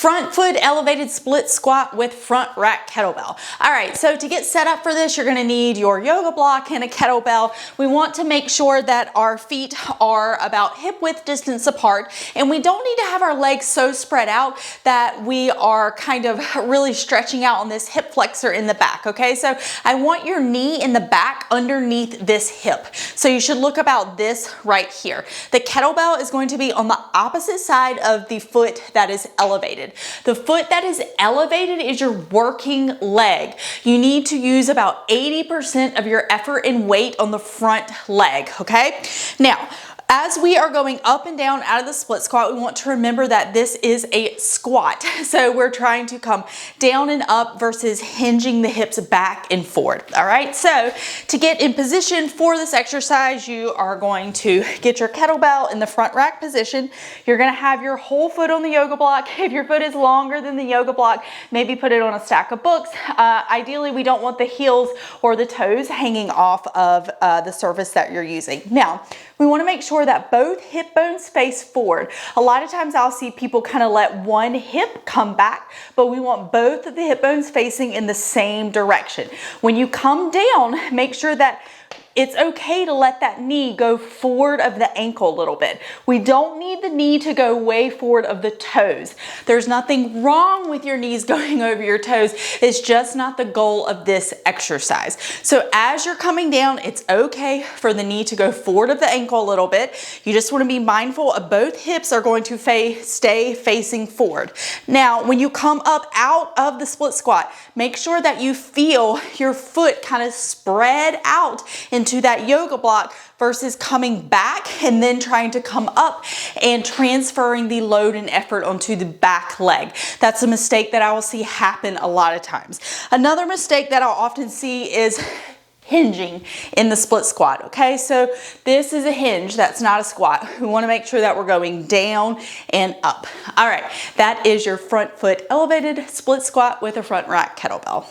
front foot elevated split squat with front rack kettlebell. All right, so to get set up for this, you're gonna need your yoga block and a kettlebell. We want to make sure that our feet are about hip width distance apart, and we don't need to have our legs so spread out that we are kind of really stretching out on this hip flexor in the back, okay? So I want your knee in the back underneath this hip. So you should look about this right here. The kettlebell is going to be on the opposite side of the foot that is elevated. The foot that is elevated is your working leg. You need to use about 80% of your effort and weight on the front leg, okay? Now, as we are going up and down out of the split squat, we want to remember that this is a squat. So we're trying to come down and up versus hinging the hips back and forward. All right, so to get in position for this exercise, you are going to get your kettlebell in the front rack position. You're gonna have your whole foot on the yoga block. If your foot is longer than the yoga block, maybe put it on a stack of books. Ideally, we don't want the heels or the toes hanging off of the surface that you're using. Now, we want to make sure that both hip bones face forward. A lot of times I'll see people kind of let one hip come back, but we want both of the hip bones facing in the same direction. When you come down, make sure that it's okay to let that knee go forward of the ankle a little bit. We don't need the knee to go way forward of the toes. There's nothing wrong with your knees going over your toes. It's just not the goal of this exercise. So as you're coming down, it's okay for the knee to go forward of the ankle a little bit. You just want to be mindful of both hips are going to stay facing forward. Now, when you come up out of the split squat, make sure that you feel your foot kind of spread out into that yoga block versus coming back and then trying to come up and transferring the load and effort onto the back leg. That's a mistake that I will see happen a lot of times. Another mistake that I'll often see is hinging in the split squat, okay? So this is a hinge, that's not a squat. We wanna make sure that we're going down and up. All right, that is your front foot elevated split squat with a front rack kettlebell.